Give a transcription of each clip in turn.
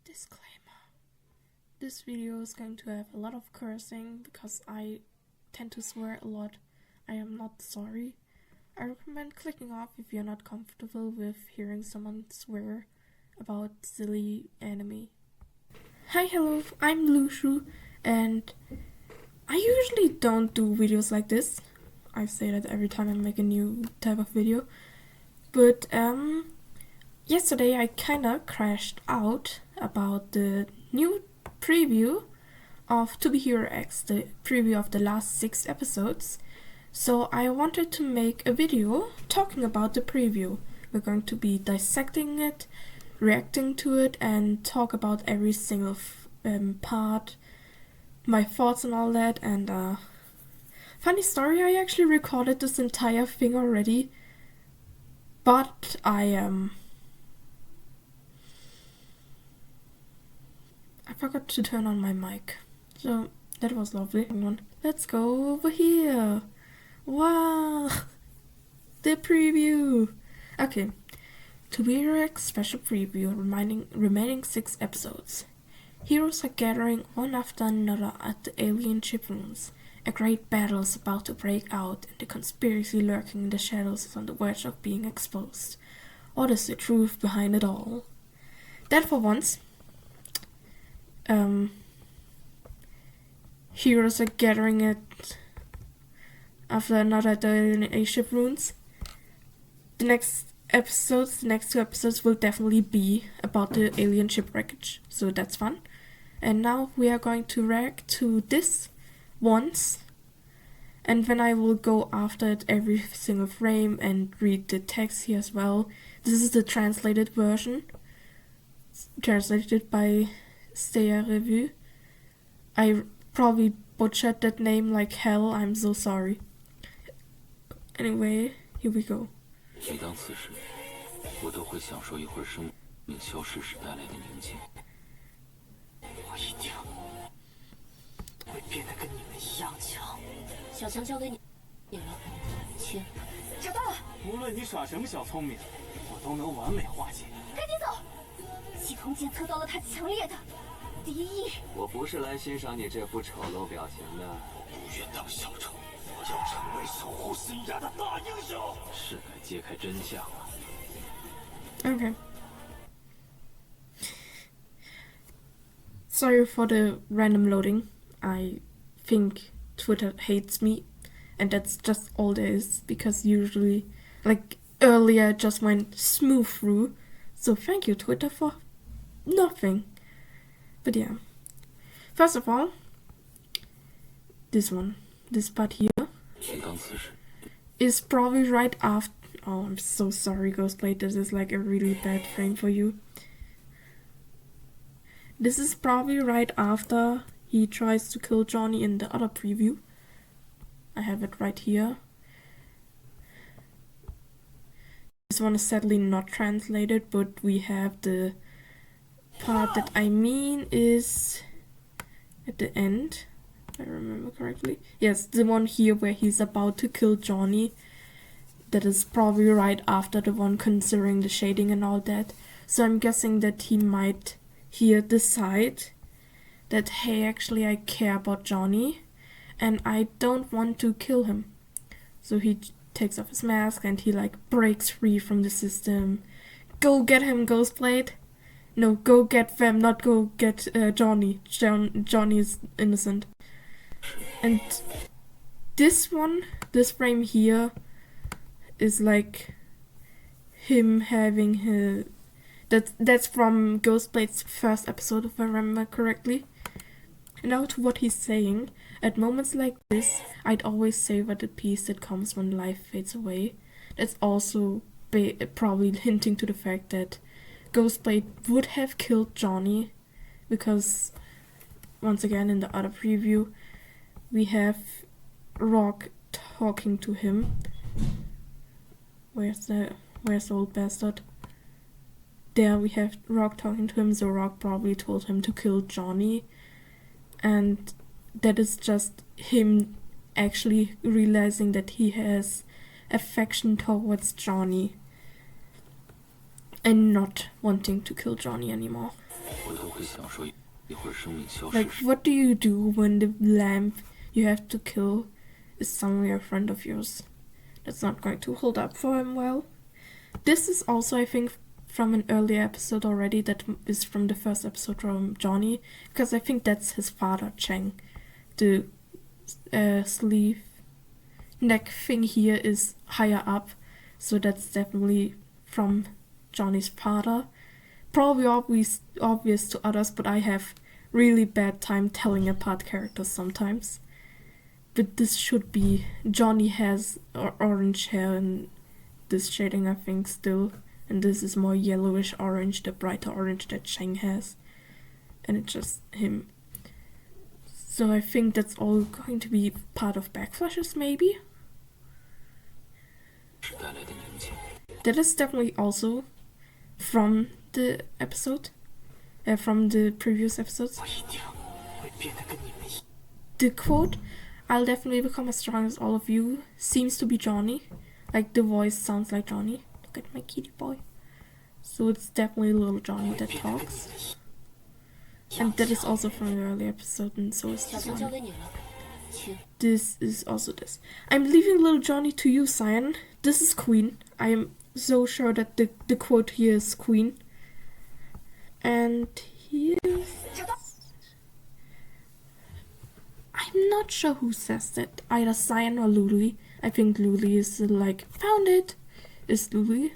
Disclaimer. This video is going to have a lot of cursing because I tend to swear a lot. I am not sorry. I recommend clicking off if you're not comfortable with hearing someone swear about silly anime. Hi, hello, I'm Lushu, and I usually don't do videos like this. I say that every time I make a new type of video. But yesterday I kinda crashed out about the new preview of To Be Hero X, the preview of the last 6 episodes. So I wanted to make a video talking about the preview. We're going to be dissecting it, reacting to it, and talk about every single part, my thoughts and all that. And funny story, I actually recorded this entire thing already, but I forgot to turn on my mic, so that was lovely. Hang on. Let's go over here. Wow, the preview. Okay, To Be Hero X special preview, remaining 6 episodes. Heroes are gathering one after another at the alien ship rooms. A great battle is about to break out, and the conspiracy lurking in the shadows is on the verge of being exposed. What is the truth behind it all? That for once, heroes are gathering it after another at the alien ship rooms. The next 2 episodes will definitely be about the alien ship wreckage, so that's fun. And now we are going to react to this once, and then I will go after it every single frame and read the text here as well. This is the translated version, translated by Stay Review. I probably butchered that name like hell, I'm so sorry. Anyway, here we go. 每当此时，我都会享受一会儿生命消逝时带来的宁静。我一定会变得跟你们一样强。小强交给你了，切。找到了！无论你耍什么小聪明，我都能完美化解。赶紧走！系统检测到了他强烈的敌意。我不是来欣赏你这副丑陋表情的。不愿当小丑，我要成为守护新芽的大英雄。是该揭开真相了。Okay. Sorry for the random loading. I think Twitter hates me, and that's just all there is, because usually, like earlier, it just went smooth through. So thank you, Twitter, for nothing. But yeah. First of all, this part here, is probably right after. Oh, I'm so sorry, Ghostblade. This is like a really bad frame for you. This is probably right after he tries to kill Johnny in the other preview. I have it right here. This one is sadly not translated, but we have the part that I mean is at the end, if I remember correctly. Yes, the one here where he's about to kill Johnny. That is probably right after the one considering the shading and all that. So I'm guessing that he might here decide that, hey, actually I care about Johnny and I don't want to kill him. So he takes off his mask and he like breaks free from the system. Go get him, Ghostblade. No, go get them, not go get Johnny. Johnny is innocent. And this frame here is like him having his... That's from Ghostblade's first episode, if I remember correctly. And now to what he's saying. At moments like this, I'd always savor the peace that comes when life fades away. That's also probably hinting to the fact that Ghostblade would have killed Johnny, because once again in the other preview we have Rock talking to him. Where's the old bastard? There we have Rock talking to him, so Rock probably told him to kill Johnny, and that is just him actually realizing that he has affection towards Johnny and not wanting to kill Johnny anymore. 我都会享受一会儿生命消失 Like, 时。 what do you do when the lamp you have to kill is somewhere in front of yours? That's not going to hold up for him well. This is also, I think, from an earlier episode already, that is from the first episode from Johnny, because I think that's his father, Cheng. The sleeve neck thing here is higher up, so that's definitely from Johnny's father. Probably obvious to others, but I have really bad time telling apart characters sometimes. But this should be... Johnny has orange hair and this shading, I think, still. And this is more yellowish orange, the brighter orange that Cheng has. And it's just him. So I think that's all going to be part of backflashes, maybe? 是带来的宁静。 That is definitely also from the episode. From the previous episodes. 我一定会变得跟你们一样。 The quote, "I'll definitely become as strong as all of you," seems to be Johnny. Like, the voice sounds like Johnny. Look at my kitty boy. So it's definitely little Johnny that talks. And that is also from the early episode, and so is 小 this 熊交 one. 给你了，请。 This is also this. "I'm leaving little Johnny to you, Cyan." This is Queen. I am so sure that the quote here is Queen. And here's... I'm not sure who says that. Either Cyan or Luli. I think Luli is like, "Found it." Is Luli?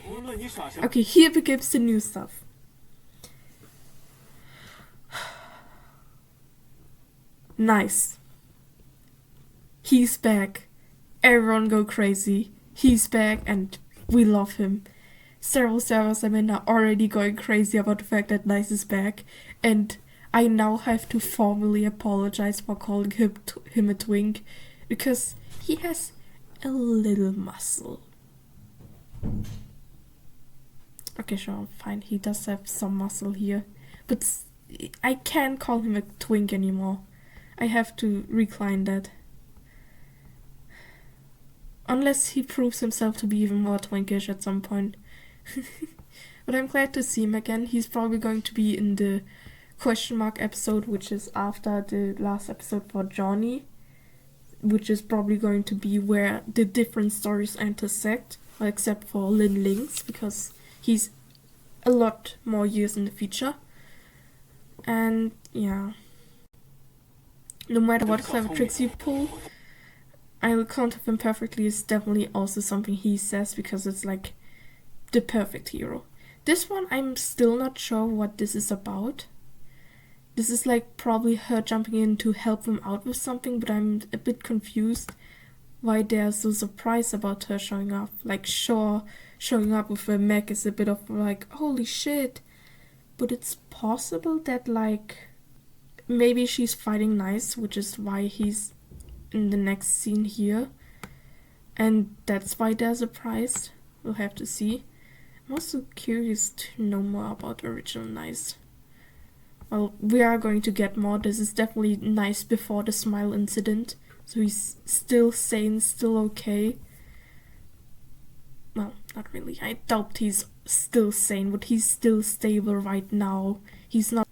无论你耍什么， Okay, here begins the new stuff. Nice. He's back. Everyone go crazy. He's back and we love him. Several servers I'm in are already going crazy about the fact that Nice is back, and I now have to formally apologize for calling him a twink, because he has a little muscle. Okay, sure, fine. He does have some muscle here, but I can't call him a twink anymore. I have to recline that. Unless he proves himself to be even more twinkish at some point. But I'm glad to see him again. He's probably going to be in the question mark episode, which is after the last episode for Johnny, which is probably going to be where the different stories intersect, well, except for Lin Ling's, because he's a lot more years in the future. And yeah, no matter what clever tricks you pull, I will count him perfectly is definitely also something he says, because it's like the perfect hero. This one, I'm still not sure what this is about. This is like probably her jumping in to help him out with something, but I'm a bit confused why they're so surprised about her showing up. Like, sure, showing up with a mech is a bit of like, holy shit. But it's possible that, like, maybe she's fighting Nice, which is why he's in the next scene here. And that's why they're surprised. We'll have to see. I'm also curious to know more about original Nice. Well, we are going to get more. This is definitely Nice before the smile incident. So he's still sane, still okay. Well, not really. I doubt he's still sane, but he's still stable right now. He's not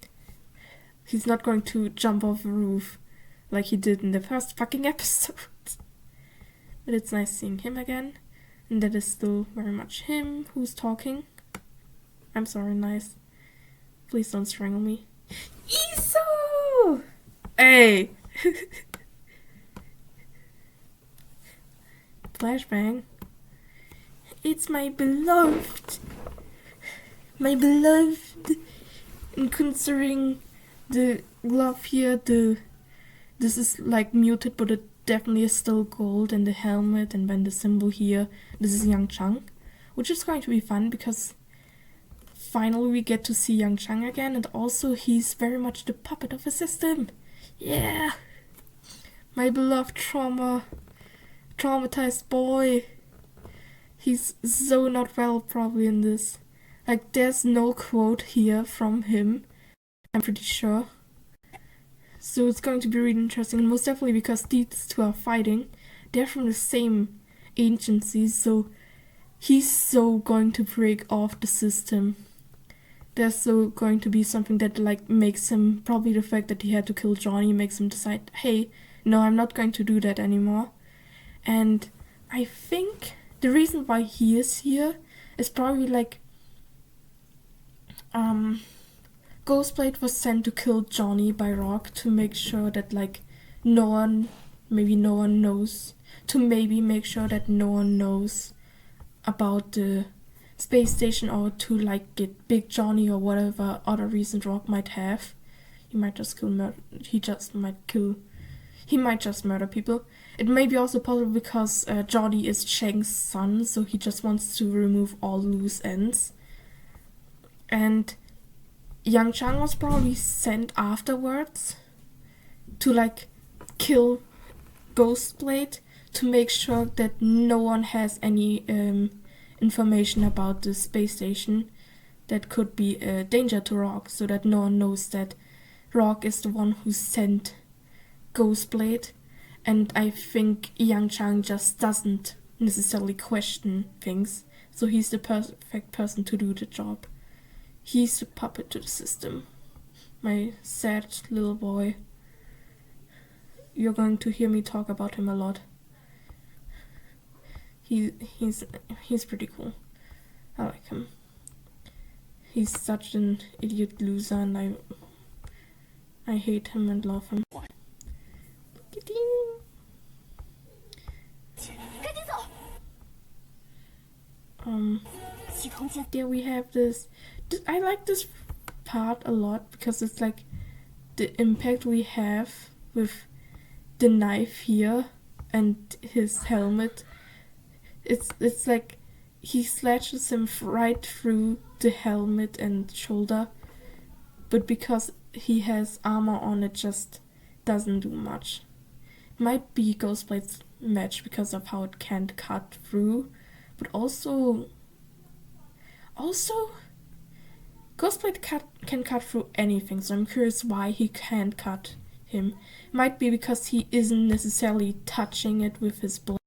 going to jump off a roof like he did in the first fucking episode. But it's nice seeing him again. And that is still very much him who's talking. I'm sorry, Nice. Please don't strangle me. Iso! Hey! Flashbang. It's my beloved. My beloved. And considering the glove here, this is like muted, but it definitely is still gold, and the helmet, and then the symbol here. This is Yang Chang, which is going to be fun because finally we get to see Yang Chang again, and also he's very much the puppet of a system. Yeah, my beloved traumatized boy. He's so not well probably in this. Like, there's no quote here from him, I'm pretty sure. So it's going to be really interesting, and most definitely because these two are fighting. They're from the same agency, so he's so going to break off the system. There's so going to be something that like makes him, probably the fact that he had to kill Johnny makes him decide, hey, no, I'm not going to do that anymore. And I think the reason why he is here is probably like Ghostblade was sent to kill Johnny by Rock to make sure that like no one knows, to maybe make sure that no one knows about the space station, or to like get Big Johnny or whatever other reason Rock might have. He might just murder people. It may be also possible because Johnny is Chang's son, so he just wants to remove all loose ends. And Yang Chang was probably sent afterwards to like kill Ghostblade to make sure that no one has any information about the space station that could be a danger to Rock, so that no one knows that Rock is the one who sent Ghostblade. And I think Yang Chang just doesn't necessarily question things, so he's the perfect person to do the job. He's a puppet to the system. My sad little boy. You're going to hear me talk about him a lot. He's pretty cool. I like him. He's such an idiot loser, and I hate him and love him. There we have this. I like this part a lot because it's like the impact we have with the knife here and his helmet. It's like he slashes him right through the helmet and shoulder, but because he has armor on, it just doesn't do much. It might be Ghostblade's match because of how it can't cut through, but also Ghostblade can cut through anything, so I'm curious why he can't cut him. It might be because he isn't necessarily touching it with his blade.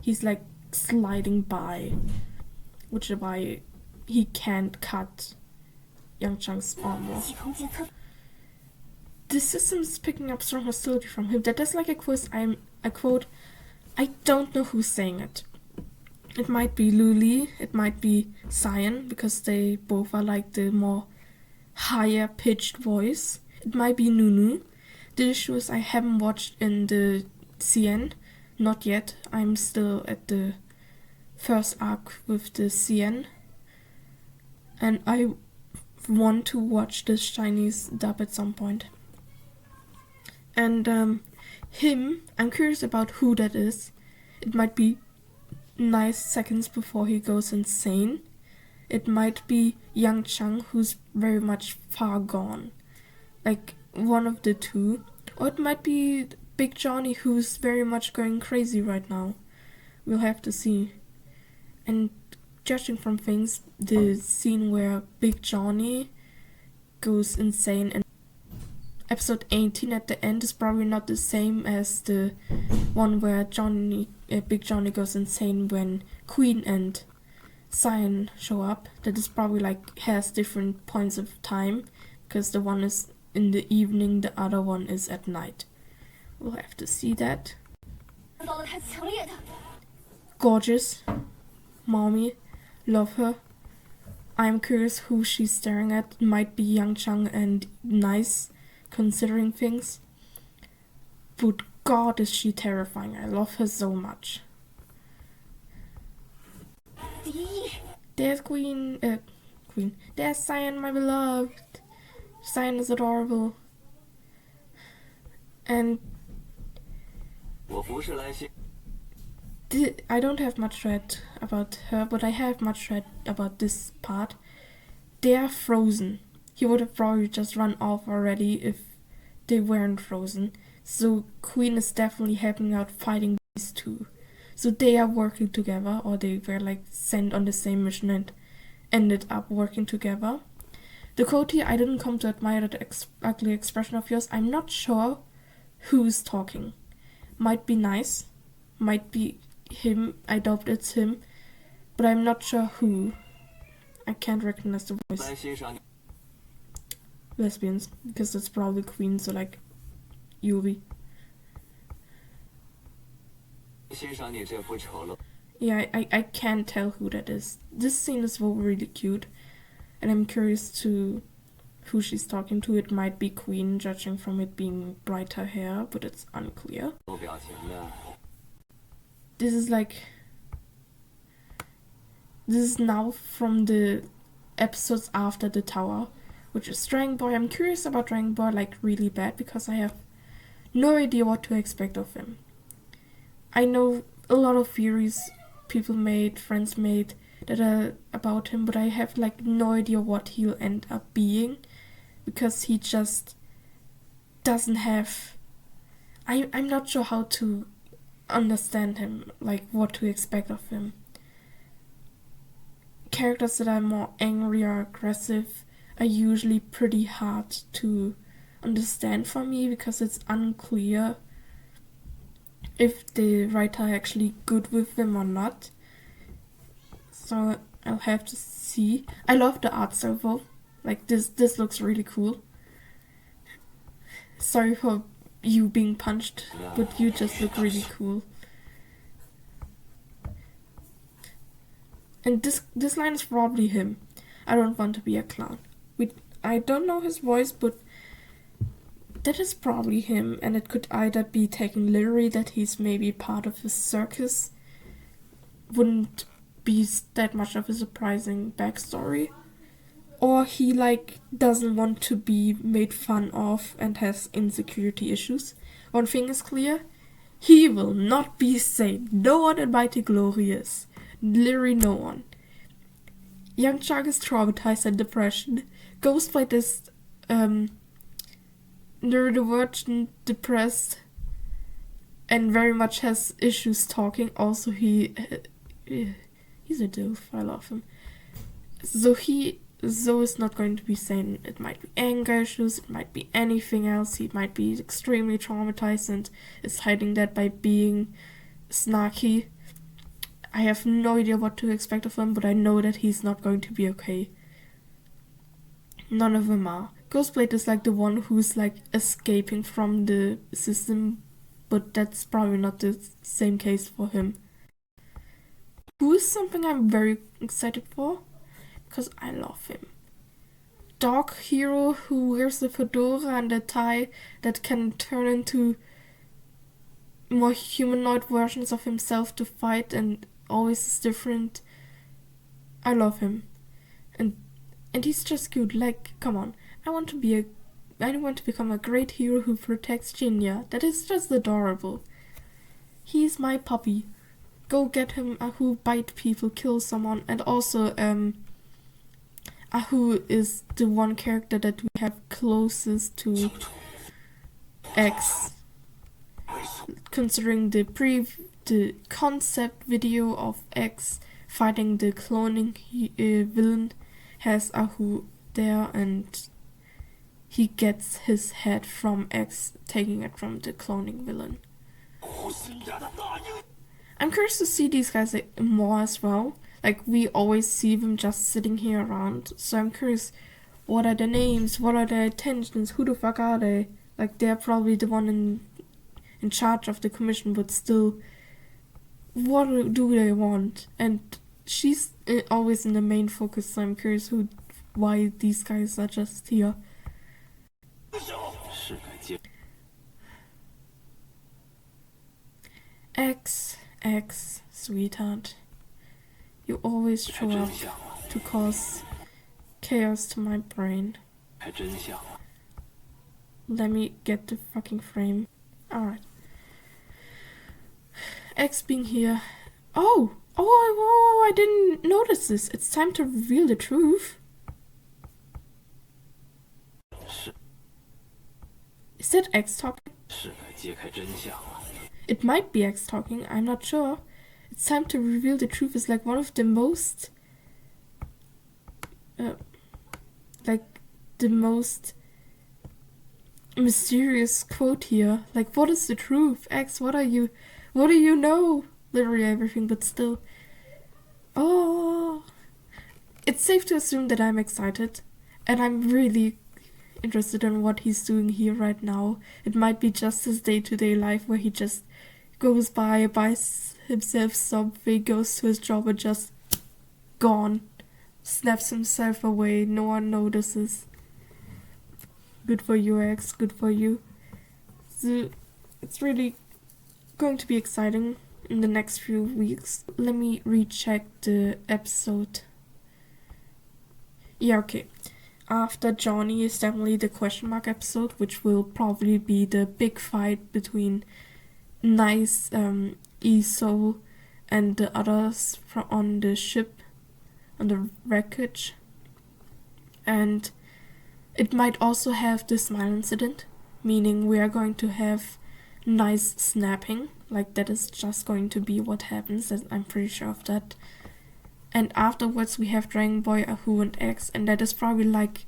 He's like sliding by, which is why he can't cut Yang Chang's armor. The system is picking up strong hostility from him. That is like a quote. I don't know who's saying it. It might be Luli, it might be Cyan, because they both are like the more higher pitched voice. It might be Nunu. The issue is I haven't watched in the CN, not yet. I'm still at the first arc with the CN, and I want to watch this Chinese dub at some point. And him, I'm curious about who that is. It might be nice seconds before he goes insane. It might be Yang Chang, who's very much far gone, like one of the two, or it might be Big Johnny, who's very much going crazy right now. We'll have to see. And judging from things, the scene where Big Johnny goes insane in episode 18 at the end is probably not the same as the one where Big Johnny goes insane when Queen and Cyan show up. That is probably like has different points of time, because the one is in the evening, the other one is at night. We'll have to see that. Gorgeous. Mommy. Love her. I'm curious who she's staring at. It might be Yang Chang and Nice, considering things. But God, is she terrifying. I love her so much. There's Queen. There's Cyan, my beloved. Cyan is adorable. And I don't have much read about her, but I have much read about this part. They are frozen. He would have probably just run off already if they weren't frozen. So Queen is definitely helping out fighting these two. So they are working together, or they were like sent on the same mission and ended up working together. The quote here, I didn't come to admire that ugly expression of yours. I'm not sure who's talking. Might be Nice. Might be him. I doubt it's him. but I'm not sure who. I can't recognize the 来 voice. 欣赏你。 Lesbians, because it's probably Queen, so like Yuri. 欣赏你这副丑陋。 Yeah, I can't tell who that is. This scene is really cute, and I'm curious to who she's talking to. It might be Queen, judging from it being brighter hair, but it's unclear. 有表情的。 This is now from the episodes after the tower, which is Dragon Boy. I'm curious about Dragon Boy like really bad because I have no idea what to expect of him. I know a lot of theories people made, friends made, that are about him, but I have like no idea what he'll end up being because he just doesn't have. I'm not sure how to understand him, like what to expect of him. Characters that are more angry or aggressive are usually pretty hard to understand for me because it's unclear if the writer are actually good with them or not. So I'll have to see. I love the art style though. Like this looks really cool. Sorry for you being punched, but you just look really cool. And this line is probably him. I don't want to be a clown. I don't know his voice, but that is probably him, and it could either be taken literally that he's maybe part of a circus. Wouldn't be that much of a surprising backstory. Or he like doesn't want to be made fun of and has insecurity issues. One thing is clear, he will not be saved. No one in Mighty Glory is. Literally no one. Young Chuck is traumatized and depression. Ghostlight is neurodivergent, depressed, and very much has issues talking. Also, he's a doof. I love him. So is not going to be sane. It might be anger issues. It might be anything else. He might be extremely traumatized and is hiding that by being snarky. I have no idea what to expect of him, but I know that he's not going to be okay. None of them are. Ghostblade is like the one who's like escaping from the system, but that's probably not the same case for him. Who is something I'm very excited for, because I love him. Dog hero who wears the fedora and the tie that can turn into more humanoid versions of himself to fight and always is different. I love him. And he's just cute. Like, come on. I want to become a great hero who protects Jinya. That is just adorable. He's my puppy. Go get him. Who bite people, kill someone, and also Ahu is the one character that we have closest to X. Considering the concept video of X fighting the cloning villain has Ahu there, and he gets his head from X, taking it from the cloning villain. I'm curious to see these guys more as well. Like, we always see them just sitting here around, so I'm curious, what are their names, what are their intentions, who the fuck are they? Like, they're probably the one in charge of the commission, but still, what do they want? And she's always in the main focus, so I'm curious why these guys are just here. X, sweetheart. You always show up to cause chaos to my brain. Let me get the fucking frame. Alright. X being here. Oh, I didn't notice this. It's time to reveal the truth. Is that X talking? It might be X talking, I'm not sure. It's time to reveal the truth is like one of the most mysterious quote here. Like, what is the truth? X, what do you know? Literally everything, but still. Oh, it's safe to assume that I'm excited, and I'm really interested in what he's doing here right now. It might be just his day-to-day life where he just goes by, buys himself something, goes to his job and just gone. Snaps himself away, no one notices. Good for you, X, good for you. So, it's really going to be exciting in the next few weeks. Let me recheck the episode. Yeah, okay. After Johnny is definitely the question mark episode, which will probably be the big fight between Nice, Isol, and the others on the ship, on the wreckage. And it might also have the smile incident, meaning we are going to have Nice snapping. Like, that is just going to be what happens, I'm pretty sure of that. And afterwards we have Dragon Boy, Ahu, and X, and that is probably like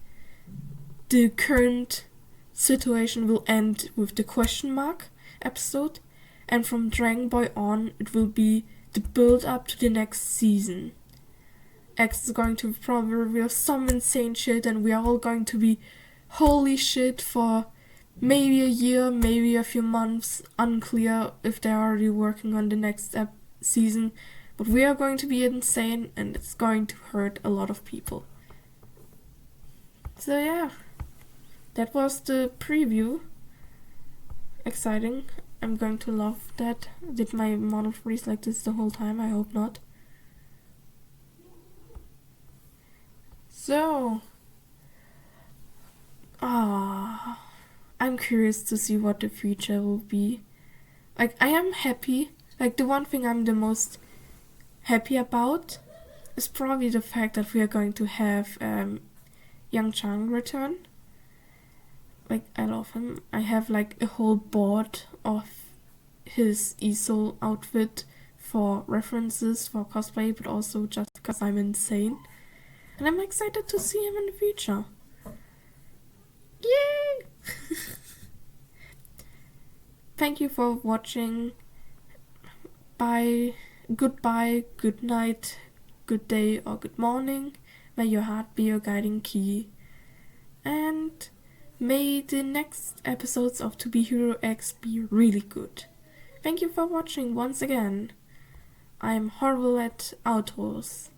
the current situation will end with the question mark episode, and from Dragon Boy on it will be the build up to the next season. X is going to probably reveal some insane shit, and we are all going to be holy shit for maybe a year, maybe a few months, unclear if they're already working on the next season. But we are going to be insane, and it's going to hurt a lot of people. So yeah, that was the preview. Exciting. I'm going to love that. Did my model freeze like this the whole time? I hope not. So, I'm curious to see what the future will be. Like, I am happy. Like, the one thing I'm the most happy about is probably the fact that we are going to have Yang Chang return. Like, I love him. I have like a whole board of his Isol outfit for references, for cosplay, but also just because I'm insane. And I'm excited to see him in the future. Yay! Thank you for watching. Bye. Goodbye, good night, good day, or good morning. May your heart be your guiding key. And may the next episodes of To Be Hero X be really good. Thank you for watching once again. I'm horrible at outros.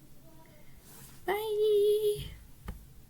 Bye!